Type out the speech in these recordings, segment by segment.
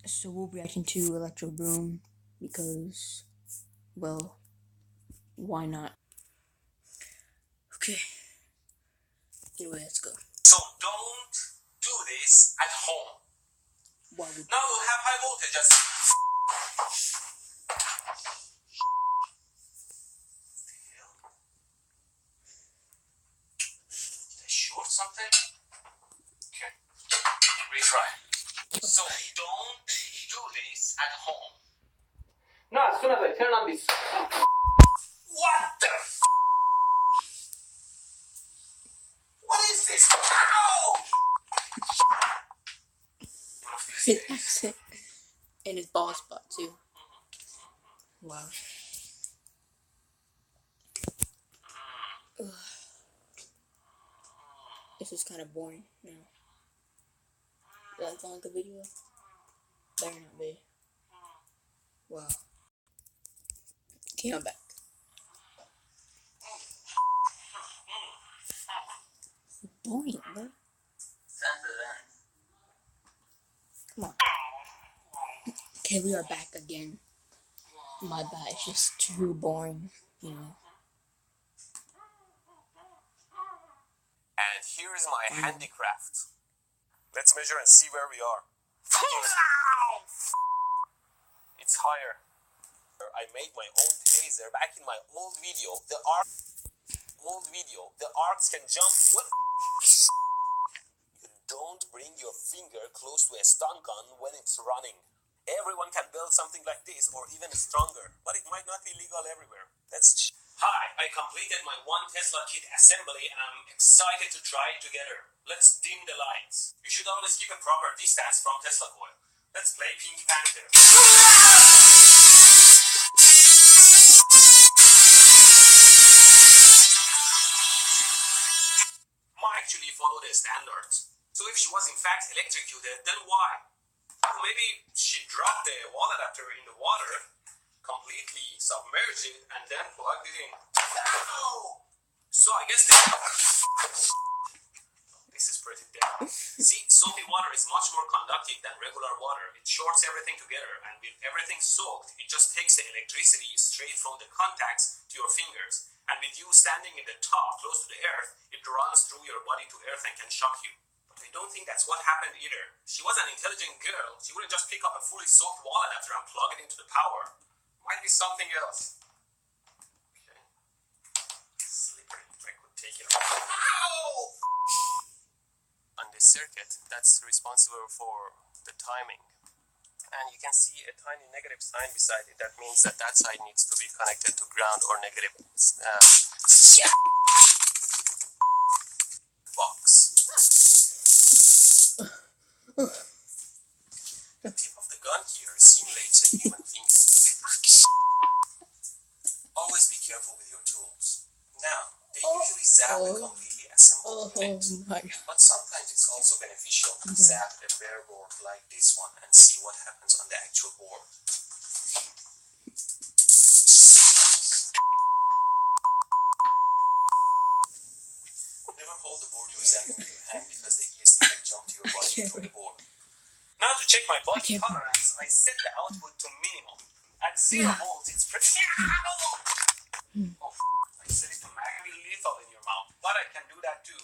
So we'll be reacting to Electroboom because, well, why not? Okay. Anyway, let's go. So don't do this at home. Why would Now you'll have high voltage. Did I short something? Okay. Retry. So don't do this at home. Now as soon as I turn on this. What the f? What is this? Ow! his accent and his ball spot too. Wow. Ugh. This is kind of boring now. You like going to the video? Better not be. Wow. Okay, I'm back. Boring, bro. Come on. Okay, we are back again. My bad, it's just too boring, you know. And here is my handicraft. Let's measure and see where we are. It's higher. I made my own taser back in my old video. The arcs can jump. What? You don't bring your finger close to a stun gun when it's running. Everyone can build something like this or even stronger, but it might not be legal everywhere. Hi, I completed my one Tesla kit assembly and I'm excited to try it together. Let's dim the lights. You should always keep a proper distance from Tesla coil. Let's play Pink Panther. Might actually follow the standards. So if she was in fact electrocuted, then why? Or maybe she dropped the wall adapter in the water, completely submerged it, and then plugged it in. Ow! So I guess this is pretty dead. See, soapy water is much more conductive than regular water. It shorts everything together, and with everything soaked, it just takes the electricity straight from the contacts to your fingers. And with you standing in the top, close to the earth, it runs through your body to earth and can shock you. But I don't think that's what happened either. She was an intelligent girl. She wouldn't just pick up a fully soaked wall adapter and plug it into the power. Might be something else. Okay. Slippery. I could take it off. Ow! On this circuit, that's responsible for the timing. And you can see a tiny negative sign beside it. That means that that side needs to be connected to ground or negative box. The tip of the gun here simulates a human finger. Always be careful with your tools. Now, they usually zap a completely assembled mix, but sometimes it's also beneficial to zap a bare board like this one and see what happens on the actual board. Never hold the board you assemble in your hand because the ESC can jump to your body through the board. Now to check my body tolerance, I set the output to minimum. At 0 volts, it's pretty... Oh, I set it to max. Lethal in your mouth, but I can do that too.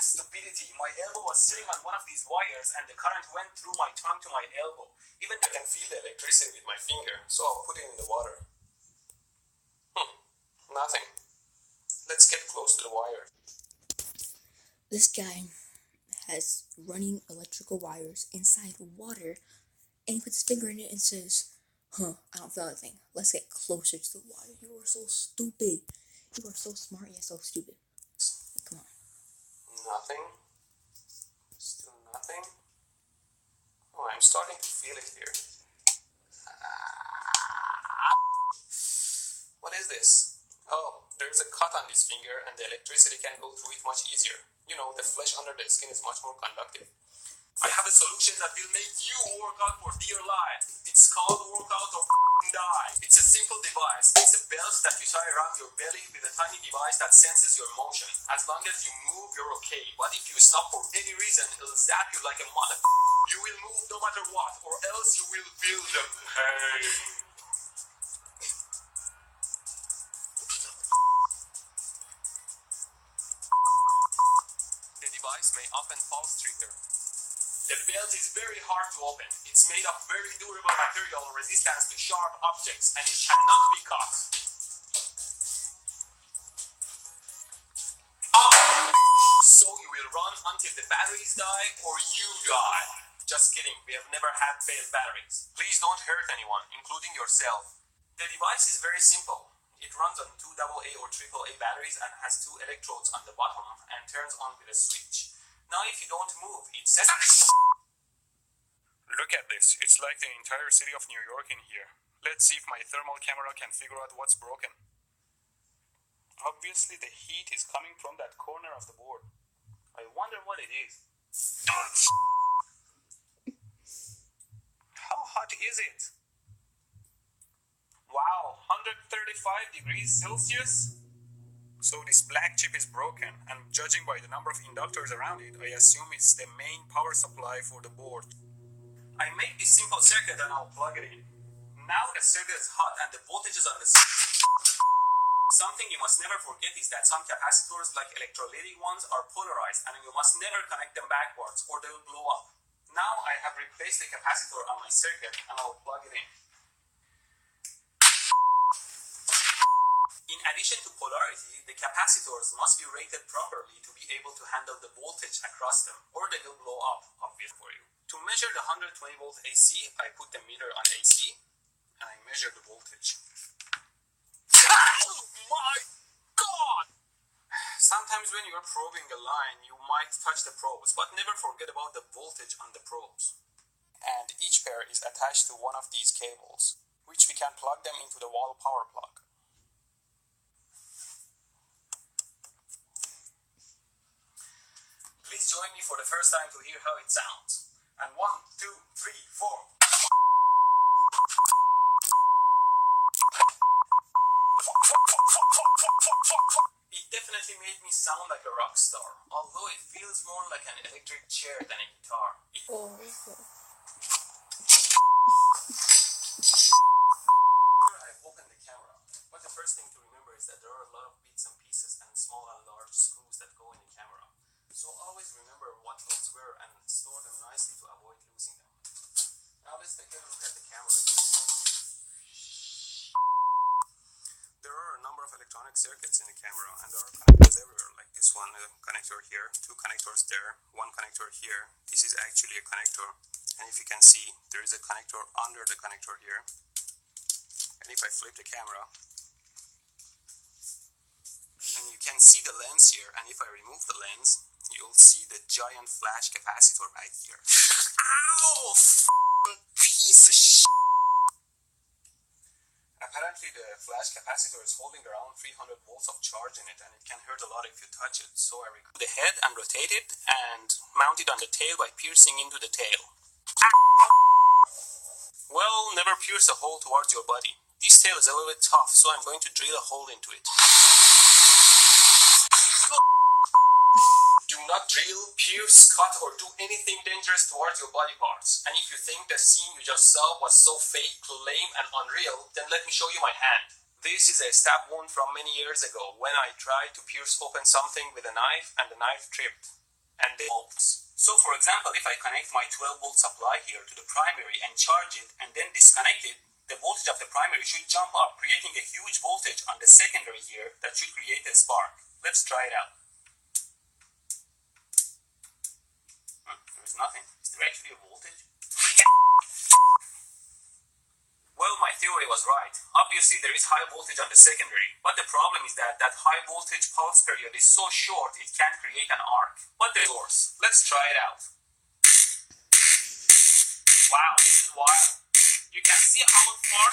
Stupidity. My elbow was sitting on one of these wires and the current went through my tongue to my elbow. Even I can feel the electricity with my finger, so I'll put it in the water. Nothing. Let's get close to the wire. This guy has running electrical wires inside water, and he puts his finger in it and says, I don't feel anything. Let's get closer to the water. You are so stupid. You are so smart yet so stupid. Come on. Nothing. Still nothing. Oh, I'm starting to feel it here. What is this? Oh, there's a cut on this finger and the electricity can go through it much easier. You know, the flesh under the skin is much more conductive. I have a solution that will make you work out for dear life. It's called workout or die. It's a simple device. It's a belt that you tie around your belly with a tiny device that senses your motion. As long as you move, you're okay. But if you stop for any reason, it'll zap you like a mother. You will move no matter what, or else you will feel the pain. The device may often false trigger. The belt is very hard to open. It's made of very durable material resistant to sharp objects, and it cannot be cut. So you will run until the batteries die or you die. Just kidding, we have never had failed batteries. Please don't hurt anyone, including yourself. The device is very simple. It runs on 2 AA or AAA batteries and has 2 electrodes on the bottom and turns on with a switch. Now if you don't move, it says... Look at this, it's like the entire city of New York in here. Let's see if my thermal camera can figure out what's broken. Obviously the heat is coming from that corner of the board. I wonder what it is. How hot is it? Wow, 135 degrees Celsius? So this black chip is broken, and judging by the number of inductors around it, I assume it's the main power supply for the board. I make this simple circuit and I'll plug it in. Now the circuit is hot and the voltage is on the... Something you must never forget is that some capacitors, like electrolytic ones, are polarized, and you must never connect them backwards or they will blow up. Now I have replaced the capacitor on my circuit and I'll plug it in. In addition to polarity, the capacitors must be rated properly to be able to handle the voltage across them, or they will blow up, obviously for you. To measure the 120 volt AC, I put the meter on AC, and I measure the voltage. Oh my God! Sometimes when you're probing a line, you might touch the probes, but never forget about the voltage on the probes. And each pair is attached to one of these cables, which we can plug them into the wall power plug. Please join me for the first time to hear how it sounds. And 1, 2, 3, 4. It definitely made me sound like a rock star, although it feels more like an electric chair than a guitar. I've opened the camera, but the first thing to remember is that there are a lot of bits and pieces and small and large screws that go in the camera. So always remember what those were and store them nicely to avoid losing them. Now let's take a look at the camera again. There are a number of electronic circuits in the camera, and there are connectors everywhere, like this one, a connector here, 2 connectors there, 1 connector here. This is actually a connector, and if you can see, there is a connector under the connector here. And if I flip the camera, and you can see the lens here, and if I remove the lens, you'll see the giant flash capacitor right here. Ow! Piece of shit! Apparently the flash capacitor is holding around 300 volts of charge in it, and it can hurt a lot if you touch it. So I remove the head and rotate it and mount it on the tail by piercing into the tail. Well, never pierce a hole towards your body. This tail is a little bit tough, so I'm going to drill a hole into it. Do not drill, pierce, cut, or do anything dangerous towards your body parts. And if you think the scene you just saw was so fake, lame, and unreal, then let me show you my hand. This is a stab wound from many years ago when I tried to pierce open something with a knife and the knife tripped. And they bolts. So for example, if I connect my 12 volt supply here to the primary and charge it and then disconnect it, the voltage of the primary should jump up, creating a huge voltage on the secondary here that should create a spark. Let's try it out. There is nothing. Is there actually a voltage? Well, my theory was right. Obviously, there is high voltage on the secondary, but the problem is that that high voltage pulse period is so short it can't create an arc. But there's source. Let's try it out. Wow, this is wild. You can see how far...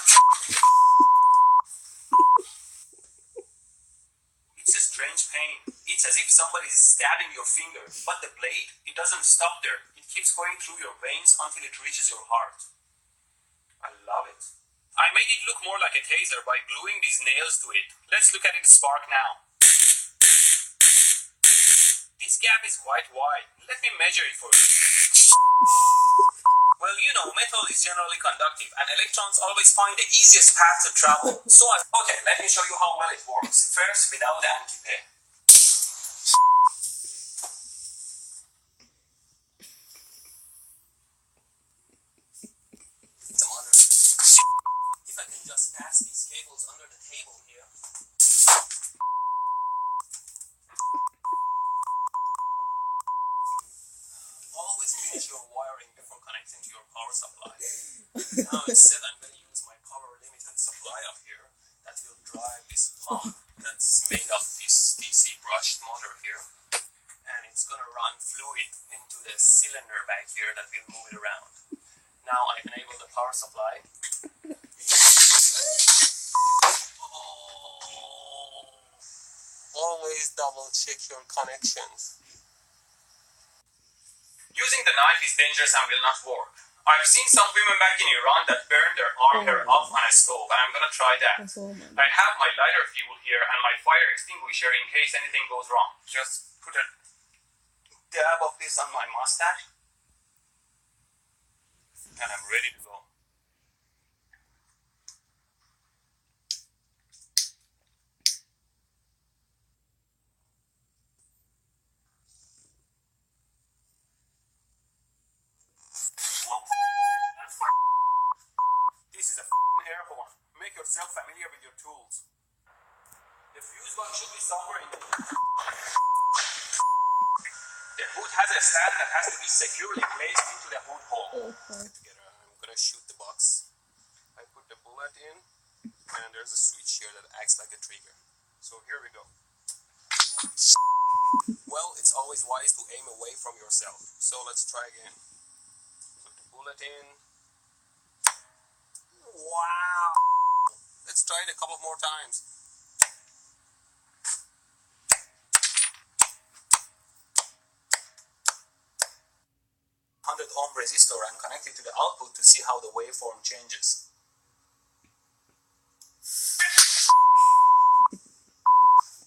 It's a strange pain. It's It's as if somebody is stabbing your finger, but the blade, it doesn't stop there. It keeps going through your veins until it reaches your heart. I love it. I made it look more like a taser by gluing these nails to it. Let's look at it spark now. This gap is quite wide. Let me measure it for you. Well, you know, metal is generally conductive, and electrons always find the easiest path to travel. Okay, let me show you how well it works. First, without the anti-pair. If I can just pass these cables under the table here. Always finish your wiring before connecting to your power supply. Now instead I'm going to use my power limited supply up here that will drive this pump that's made of this DC brushed motor here. And it's going to run fluid into the cylinder back here that will move it around. Now I enable the power supply. Always double check your connections. Using the knife is dangerous and will not work. I've seen some women back in Iran that burn their arm hair off on a stove, and I'm gonna try that. I have my lighter fuel here and my fire extinguisher in case anything goes wrong. Just put a dab of this on my mustache, and I'm ready to go. This is a air horn. Make yourself familiar with your tools. The fuse box should be somewhere in the hood has a stand that has to be securely placed into the hood hole. I'm gonna shoot the box. I put the bullet in, and there's a switch here that acts like a trigger. So here we go. Well, it's always wise to aim away from yourself. So let's try again. Put the bullet in. Wow! Let's try it a couple more times. 100 ohm resistor and connect it to the output to see how the waveform changes.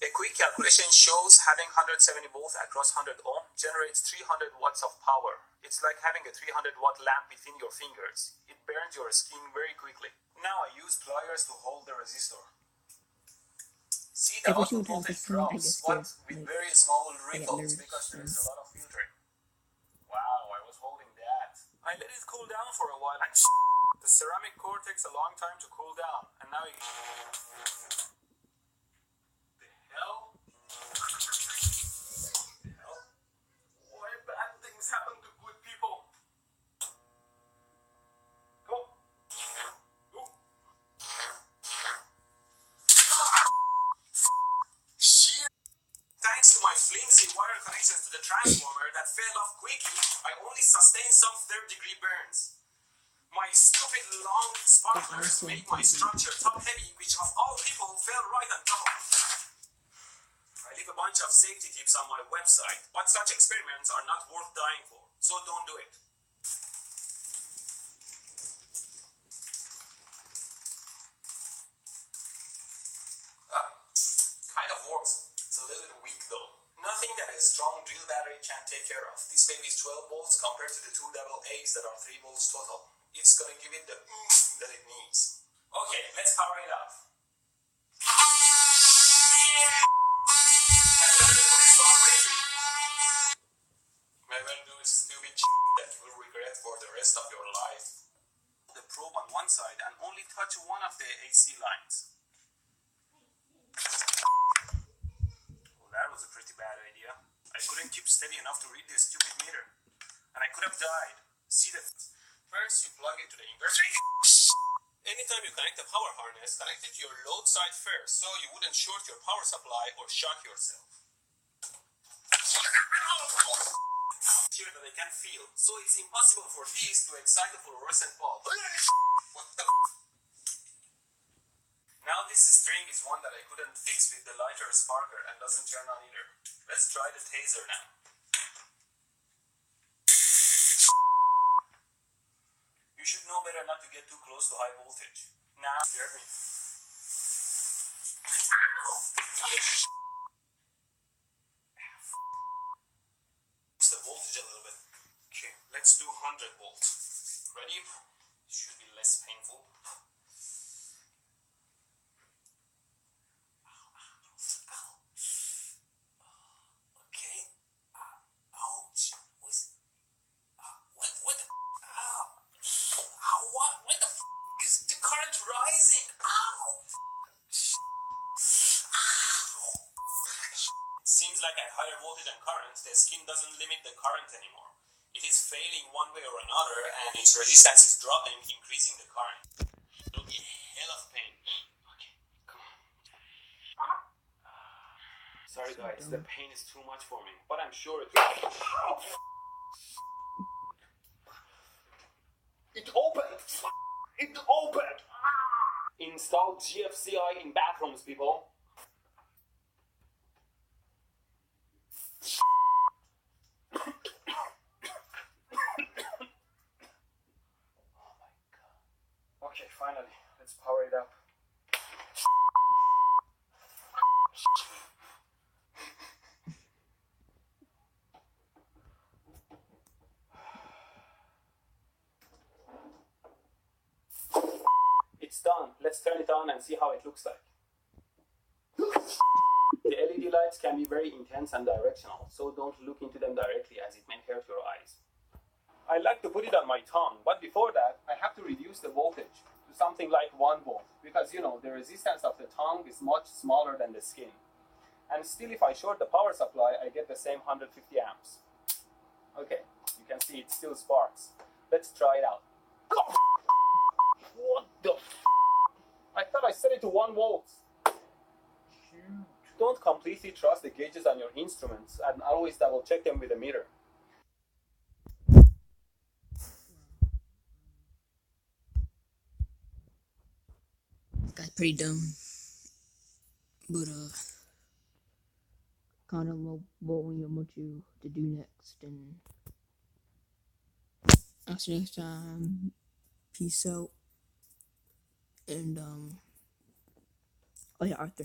A quick calculation shows having 170 volts across 100 ohm generates 300 watts of power. It's like having a 300 watt lamp within your fingers. It burns your skin very quickly. Now I use pliers to hold the resistor. See, the output voltage drops, but with very small ripples because there is a lot of filtering. Wow, I was holding that. I let it cool down for a while and the ceramic core takes a long time to cool down. And now the hell? Why bad things happen to good people? Go. Go. Shit. Thanks to my flimsy wire connections to the transformer that fell off quickly, I only sustained some third-degree burns. My stupid long sparklers made my structure top-heavy, which of all people fell right on top of me. I leave a bunch of safety tips on my website, but such experiments are not worth dying for, so don't do it. Kind of works. It's a little weak though. Nothing that a strong drill battery can take care of. This baby is 12 volts compared to the two double A's that are 3 volts total. It's gonna give it the oomph that it needs. Okay, let's power it up. Never do stupid that you will regret for the rest of your life. The probe on one side and only touch one of the AC lines. Well, that was a pretty bad idea. I couldn't keep steady enough to read this stupid meter. And I could have died. See that? First, you plug it to the inverter. Anytime you connect a power harness, connect it to your load side first, so you wouldn't short your power supply or shock yourself. Here that I can feel, so it's impossible for these to excite the fluorescent bulb. What the? Now this string thing is one that I couldn't fix with the lighter sparker and doesn't turn on either. Let's try the taser now. You should know better not to get too close to high voltage. Now, hear me. Boost the voltage a little bit. Okay, let's do 100 volts. Ready? Should be less painful. Okay. Ouch. What the? Ow. Ow, what the is the current rising? Ow. It seems like at higher voltage and current, the skin doesn't limit the current anymore. It is failing one way or another, and its resistance is dropping, increasing the current. It will be a hell of pain. Okay, come on. Sorry guys, the pain is too much for me, but I'm sure it will. It opened! It opened! Install GFCI in bathrooms, people. Okay, finally, let's power it up. It's done. Let's turn it on and see how it looks like. The LED lights can be very intense and directional, so don't look into them directly as it may hurt your eyes. I like to put it on my tongue, but before that, I have to reduce the voltage to something like 1 volt, because the resistance of the tongue is much smaller than the skin. And still, if I short the power supply, I get the same 150 amps. Okay, you can see it still sparks. Let's try it out. What the I thought I set it to 1 volt. Don't completely trust the gauges on your instruments, and always double check them with a meter. That's pretty dumb. But kind of what we want you to do next, and I'll see you next time. Peace out. And oh yeah, Arthur.